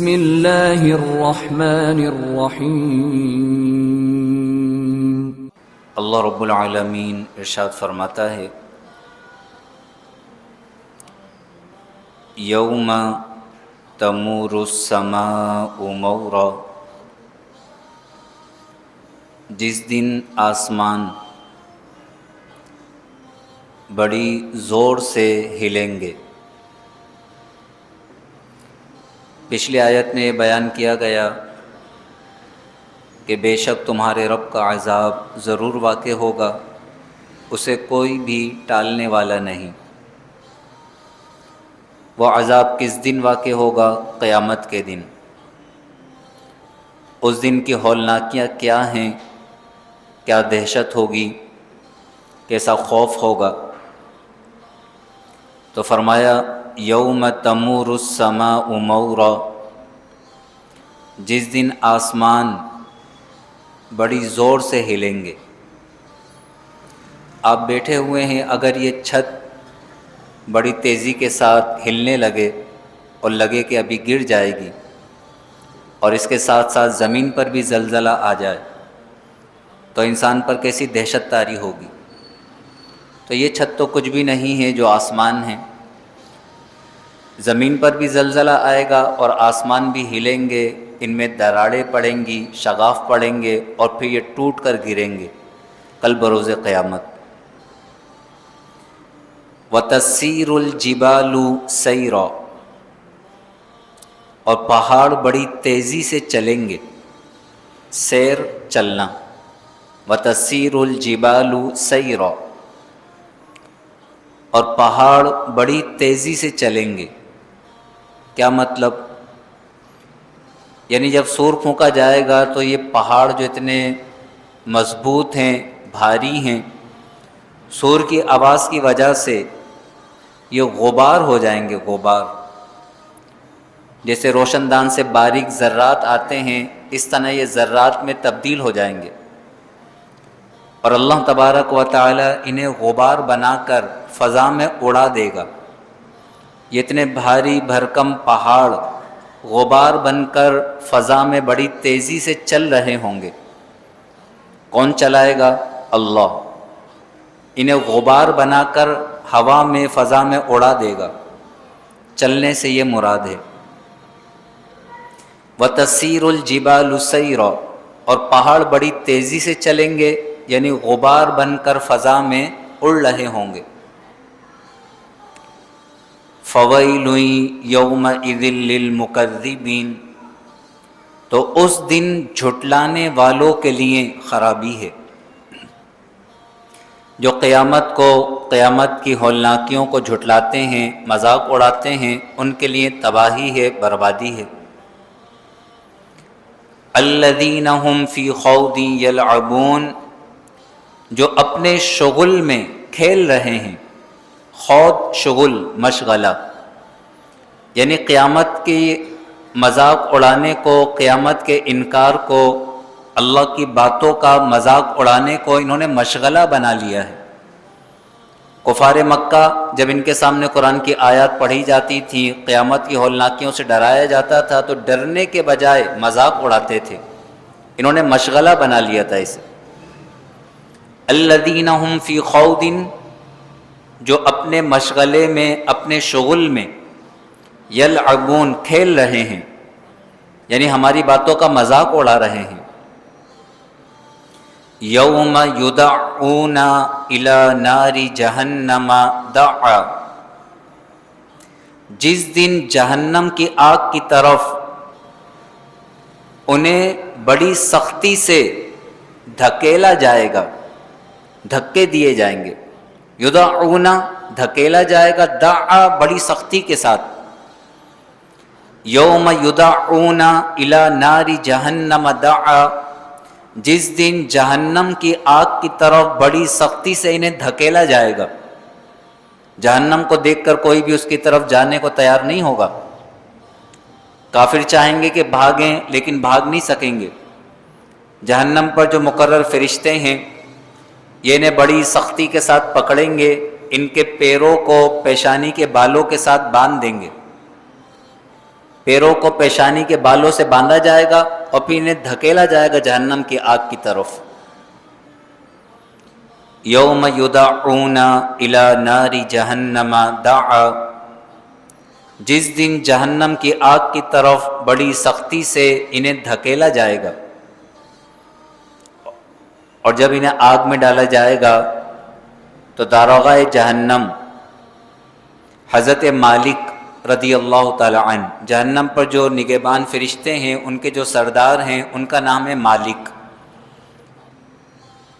بسم اللہ الرحمن الرحیم۔ اللہ رب العالمین ارشاد فرماتا ہے، یوم تمور السماء مورا، جس دن آسمان بڑی زور سے ہلیں گے۔ پچھلی آیت میں یہ بیان کیا گیا کہ بے شک تمہارے رب کا عذاب ضرور واقع ہوگا، اسے کوئی بھی ٹالنے والا نہیں۔ وہ عذاب کس دن واقع ہوگا؟ قیامت کے دن۔ اس دن کی ہولناکیاں کیا ہیں، کیا دہشت ہوگی، کیسا خوف ہوگا؟ تو فرمایا یوم تمور السماء مورا، جس دن آسمان بڑی زور سے ہلیں گے۔ آپ بیٹھے ہوئے ہیں، اگر یہ چھت بڑی تیزی کے ساتھ ہلنے لگے اور لگے کہ ابھی گر جائے گی، اور اس کے ساتھ ساتھ زمین پر بھی زلزلہ آ جائے تو انسان پر کیسی دہشت طاری ہوگی۔ تو یہ چھت تو کچھ بھی نہیں ہے جو آسمان ہے، زمین پر بھی زلزلہ آئے گا اور آسمان بھی ہلیں گے، ان میں دراڑیں پڑیں گی، شگاف پڑیں گے اور پھر یہ ٹوٹ کر گریں گے کل بروز قیامت۔ وَتَسِيرُ الْجِبَالُ سَيْرًا، اور پہاڑ بڑی تیزی سے چلیں گے، سیر چلنا، وَتَسِيرُ الْجِبَالُ سَيْرًا، اور پہاڑ بڑی تیزی سے چلیں گے۔ کیا مطلب؟ یعنی جب سور پھونکا جائے گا تو یہ پہاڑ جو اتنے مضبوط ہیں، بھاری ہیں، سور کی آواز کی وجہ سے یہ غبار ہو جائیں گے، غبار۔ جیسے روشن دان سے باریک ذرات آتے ہیں، اس طرح یہ ذرات میں تبدیل ہو جائیں گے، اور اللہ تبارک و تعالی انہیں غبار بنا کر فضا میں اڑا دے گا۔ یہ اتنے بھاری بھرکم پہاڑ غبار بن کر فضا میں بڑی تیزی سے چل رہے ہوں گے۔ کون چلائے گا؟ اللہ۔ انہیں غبار بنا کر ہوا میں، فضا میں اڑا دے گا۔ چلنے سے یہ مراد ہے۔ وَتَسِيرُ الْجِبَالُ سَيْرًا، اور پہاڑ بڑی تیزی سے چلیں گے، یعنی غبار بن کر فضا میں اڑ رہے ہوں گے۔ فَوَيْلٌ يَوْمَئِذٍ لِّلْمُكَذِّبِينَ، تو اس دن جھٹلانے والوں کے لیے خرابی ہے۔ جو قیامت کی ہولناکیوں کو جھٹلاتے ہیں، مذاق اڑاتے ہیں، ان کے لیے تباہی ہے، بربادی ہے۔ الَّذِينَ هُمْ فِي خَوْضٍ يَلْعَبُونَ، جو اپنے شغل میں کھیل رہے ہیں۔ خوض شغل، مشغلہ، یعنی قیامت کی مذاق اڑانے کو، قیامت کے انکار کو، اللہ کی باتوں کا مذاق اڑانے کو انہوں نے مشغلہ بنا لیا ہے۔ کفار مکہ جب ان کے سامنے قرآن کی آیات پڑھی جاتی تھی، قیامت کی ہولناکیوں سے ڈرایا جاتا تھا تو ڈرنے کے بجائے مذاق اڑاتے تھے۔ انہوں نے مشغلہ بنا لیا تھا اسے۔ الذین هم فی خوض، جو اپنے مشغلے میں، اپنے شغل میں، یلعبون، کھیل رہے ہیں، یعنی ہماری باتوں کا مذاق اڑا رہے ہیں۔ یوم یدعون الی نار جہنم دعا، جس دن جہنم کی آگ کی طرف انہیں بڑی سختی سے دھکیلا جائے گا، دھکے دیے جائیں گے۔ یدعون، دھکیلا جائے گا، دعا، بڑی سختی کے ساتھ۔ یوم یدعون الی نار جہنم دعا، جس دن جہنم کی آگ کی طرف بڑی سختی سے انہیں دھکیلا جائے گا۔ جہنم کو دیکھ کر کوئی بھی اس کی طرف جانے کو تیار نہیں ہوگا۔ کافر چاہیں گے کہ بھاگیں، لیکن بھاگ نہیں سکیں گے۔ جہنم پر جو مقرر فرشتے ہیں، یہ انہیں بڑی سختی کے ساتھ پکڑیں گے، ان کے پیروں کو پیشانی کے بالوں کے ساتھ باندھ دیں گے۔ پیروں کو پیشانی کے بالوں سے باندھا جائے گا اور پھر انہیں دھکیلا جائے گا جہنم کی آگ کی طرف. یوم یدعون الی نار جہنم دعا، جس دن جہنم کی آگ کی طرف بڑی سختی سے انہیں دھکیلا جائے گا، اور جب انہیں آگ میں ڈالا جائے گا تو داروغہ جہنم حضرت مالک رضی اللہ تعالی عنہ، جہنم پر جو نگہبان فرشتے ہیں ان کے جو سردار ہیں ان کا نام ہے مالک.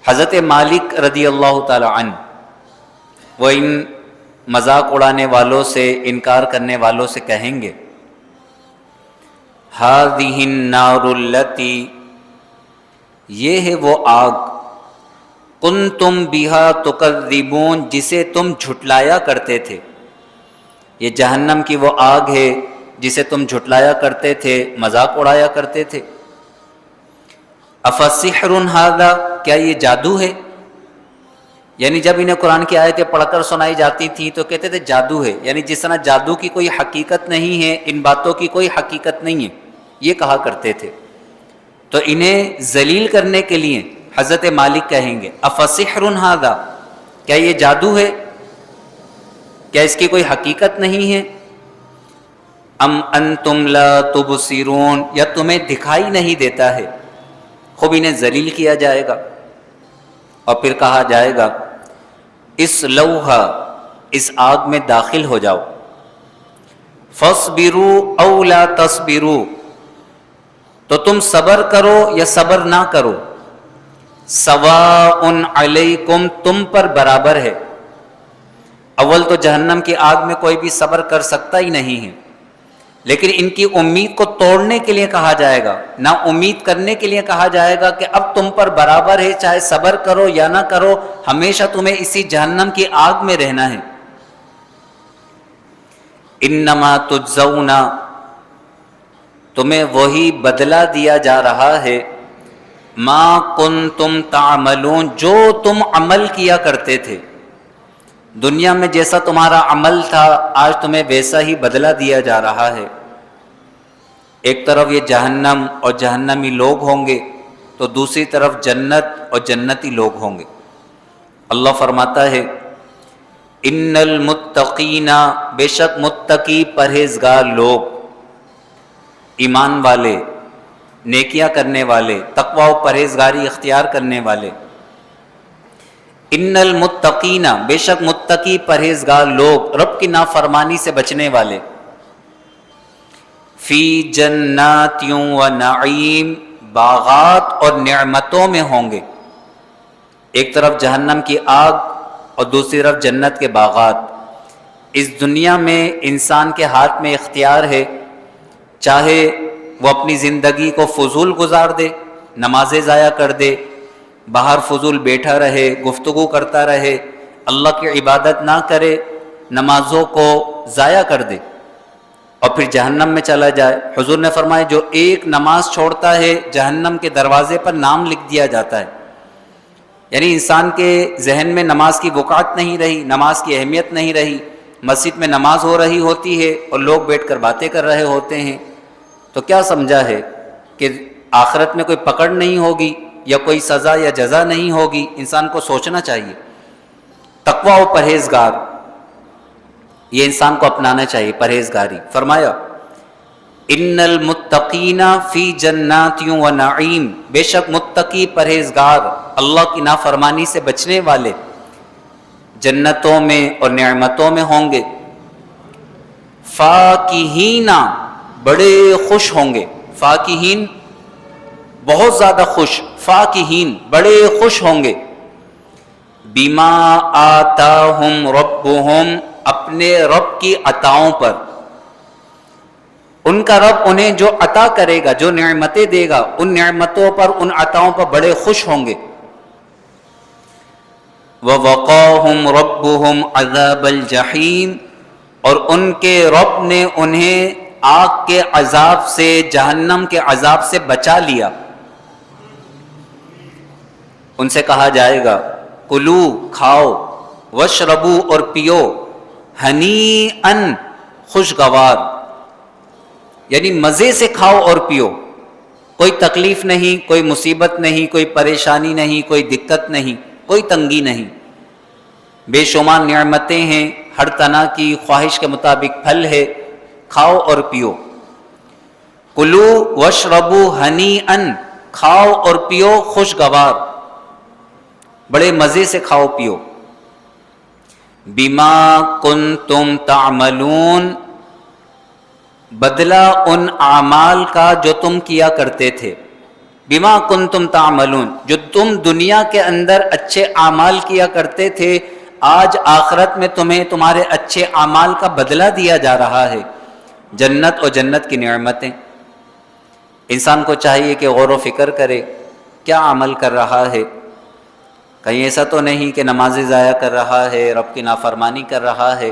حضرت مالک رضی اللہ تعالی عنہ وہ ان مذاق اڑانے والوں سے، انکار کرنے والوں سے کہیں گے ہذہ النار التی، یہ ہے وہ آگ، کنتم بہا تکذبون، جسے تم جھٹلایا کرتے تھے. یہ جہنم کی وہ آگ ہے جسے تم جھٹلایا کرتے تھے، مذاق اڑایا کرتے تھے. افسحر ھذا، کیا یہ جادو ہے؟ یعنی جب انہیں قرآن کی آیتیں پڑھ کر سنائی جاتی تھیں تو کہتے تھے جادو ہے، یعنی جس طرح جادو کی کوئی حقیقت نہیں ہے، ان باتوں کی کوئی حقیقت نہیں ہے، یہ کہا کرتے تھے. تو انہیں ذلیل کرنے کے لیے حضرت مالک کہیں گے افسحر ھذا، کیا یہ جادو ہے؟ کیا اس کی کوئی حقیقت نہیں ہے؟ ام انتم لا تبصرون، یا تمہیں دکھائی نہیں دیتا ہے؟ خوب انہیں ذلیل کیا جائے گا اور پھر کہا جائے گا اصلوہا، اس آگ میں داخل ہو جاؤ، فاصبروا او لا تصبروا، تو تم صبر کرو یا صبر نہ کرو، سواء علیکم، تم پر برابر ہے. اول تو جہنم کی آگ میں کوئی بھی صبر کر سکتا ہی نہیں ہے، لیکن ان کی امید کو توڑنے کے لیے کہا جائے گا، نا امید کرنے کے لیے کہا جائے گا کہ اب تم پر برابر ہے، چاہے صبر کرو یا نہ کرو، ہمیشہ تمہیں اسی جہنم کی آگ میں رہنا ہے. انما تجزون، تمہیں وہی بدلہ دیا جا رہا ہے، ما کنتم تعملون، جو تم عمل کیا کرتے تھے. دنیا میں جیسا تمہارا عمل تھا آج تمہیں ویسا ہی بدلہ دیا جا رہا ہے. ایک طرف یہ جہنم اور جہنمی لوگ ہوں گے تو دوسری طرف جنت اور جنتی لوگ ہوں گے. اللہ فرماتا ہے ان المتقین، بے شک متقی پرہیزگار لوگ، ایمان والے، نیکیاں کرنے والے، تقوی و پرہیزگاری اختیار کرنے والے. ان المتقین، بے شک متقی پرہیزگار لوگ، رب کی نافرمانی سے بچنے والے، فی جنات و نعیم، باغات اور نعمتوں میں ہوں گے. ایک طرف جہنم کی آگ اور دوسری طرف جنت کے باغات. اس دنیا میں انسان کے ہاتھ میں اختیار ہے، چاہے وہ اپنی زندگی کو فضول گزار دے، نمازیں ضائع کر دے، باہر فضول بیٹھا رہے، گفتگو کرتا رہے، اللہ کی عبادت نہ کرے، نمازوں کو ضائع کر دے اور پھر جہنم میں چلا جائے. حضور نے فرمایا جو ایک نماز چھوڑتا ہے جہنم کے دروازے پر نام لکھ دیا جاتا ہے. یعنی انسان کے ذہن میں نماز کی وقعت نہیں رہی، نماز کی اہمیت نہیں رہی. مسجد میں نماز ہو رہی ہوتی ہے اور لوگ بیٹھ کر باتیں کر رہے ہوتے ہیں، تو کیا سمجھا ہے کہ آخرت میں کوئی پکڑ نہیں ہوگی یا کوئی سزا یا جزا نہیں ہوگی؟ انسان کو سوچنا چاہیے. تقوی و پرہیزگار، یہ انسان کو اپنانا چاہیے، پرہیزگاری. فرمایا ان المتقین فی جنات و نعیم، بے شک متقی پرہیزگار، اللہ کی نافرمانی سے بچنے والے جنتوں میں اور نعمتوں میں ہوں گے. فاکہین، بڑے خوش ہوں گے. فاکہین بہت زیادہ خوش، فاکہین بڑے خوش ہوں گے. بما آتاہم ربہم، اپنے رب کی عطاؤں پر. ان کا رب انہیں جو عطا کرے گا، جو نعمتیں دے گا، ان نعمتوں پر، ان عطاؤں پر بڑے خوش ہوں گے. وَوَقَاهُمْ رَبُّهُمْ عَذَابَ الْجَحِيمِ، اور ان کے رب نے انہیں آگ کے عذاب سے، جہنم کے عذاب سے بچا لیا. ان سے کہا جائے گا کلو، کھاؤ، واشربو، اور پیو، ہنیئن، خوشگوار. یعنی مزے سے کھاؤ اور پیو، کوئی تکلیف نہیں، کوئی مصیبت نہیں، کوئی پریشانی نہیں، کوئی دقت نہیں، کوئی تنگی نہیں، بے شمار نعمتیں ہیں، ہر طرح کی خواہش کے مطابق پھل ہے، کھاؤ اور پیو۔ کلو واشربو ہنیئا، کھاؤ اور پیو خوشگوار، بڑے مزے سے کھاؤ پیو۔ بما کنتم تعملون، بدلہ ان اعمال کا جو تم کیا کرتے تھے۔ بما کنتم تعملون، جو تم دنیا کے اندر اچھے اعمال کیا کرتے تھے، آج آخرت میں تمہیں تمہارے اچھے اعمال کا بدلہ دیا جا رہا ہے، جنت اور جنت کی نعمتیں۔ انسان کو چاہیے کہ غور و فکر کرے، کیا عمل کر رہا ہے، کہیں ایسا تو نہیں کہ نمازیں ضائع کر رہا ہے، رب کی نافرمانی کر رہا ہے۔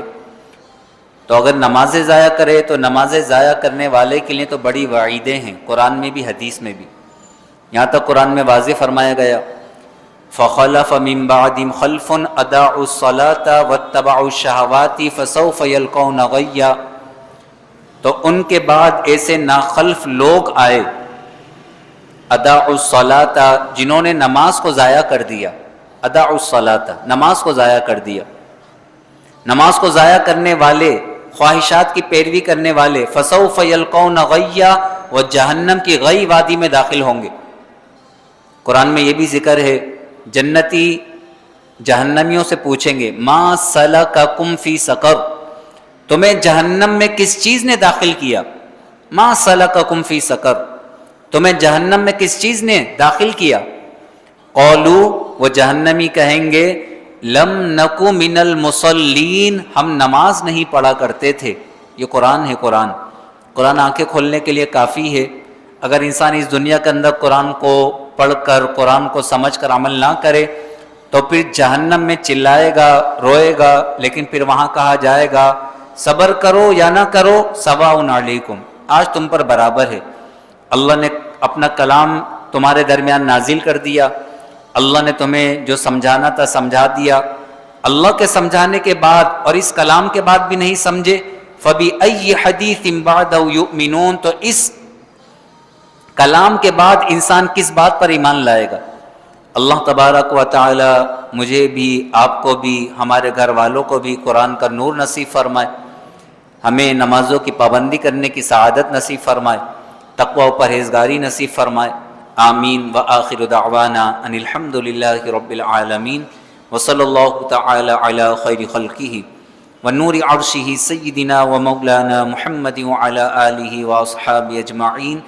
تو اگر نمازیں ضائع کرے تو نمازیں ضائع کرنے والے کے لیے تو بڑی وعیدیں ہیں، قرآن میں بھی حدیث میں بھی۔ یہاں تک قرآن میں واضح فرمایا گیا فَخَلَفَ مِن بَعْدِهِمْ خَلْفٌ أَضَاعُوا الصَّلَاةَ وَاتَّبَعُوا الشَّهَوَاتِ فَسَوْفَ يَلْقَوْنَ غَيًّا، تو ان کے بعد ایسے ناخلف لوگ آئے، اضاعوا الصلاۃ، جنہوں نے نماز کو ضائع کر دیا، اضاعوا الصلاۃ، نماز کو ضائع کر دیا، نماز کو ضائع کرنے والے، خواہشات کی پیروی کرنے والے، فسوف یلقون غیا، وہ جہنم کی غی وادی میں داخل ہوں گے۔ قرآن میں یہ بھی ذکر ہے، جنتی جہنمیوں سے پوچھیں گے ما سلککم فی سقر، تمہیں جہنم میں کس چیز نے داخل کیا، ما سلککم فی سقر، تمہیں جہنم میں کس چیز نے داخل کیا، قولو، وہ جہنمی کہیں گے لم نکو من المصلین، ہم نماز نہیں پڑھا کرتے تھے۔ یہ قرآن ہے، قرآن آنکھیں کھولنے کے لیے کافی ہے۔ اگر انسان اس دنیا کے اندر قرآن کو پڑھ کر، قرآن کو سمجھ کر عمل نہ کرے تو پھر جہنم میں چلائے گا، روئے گا، لیکن پھر وہاں کہا جائے گا صبر کرو یا نہ کرو سواء علیکم، آج تم پر برابر ہے۔ اللہ نے اپنا کلام تمہارے درمیان نازل کر دیا، اللہ نے تمہیں جو سمجھانا تھا سمجھا دیا، اللہ کے سمجھانے کے بعد اور اس کلام کے بعد بھی نہیں سمجھے، فَبِأَيِّ حَدِيثٍ بَعْدَهُ يُؤْمِنُونَ، تو اس کلام کے بعد انسان کس بات پر ایمان لائے گا۔ اللہ تبارک و تعالی مجھے بھی، آپ کو بھی، ہمارے گھر والوں کو بھی قرآن کا نور نصیب فرمائے، ہمیں نمازوں کی پابندی کرنے کی سعادت نصیب فرمائے، تقوی و پرہیزگاری نصیب فرمائے، آمین۔ وآخر دعوانا ان الحمد للہ رب العالمین، وصلی اللہ تعالی علی خیر خلقہ ونور عرشہ سیدنا ومولانا محمد وعلی آلہ واصحابہ اجمعین،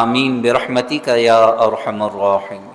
آمین برحمتک یا ارحم الراحمین۔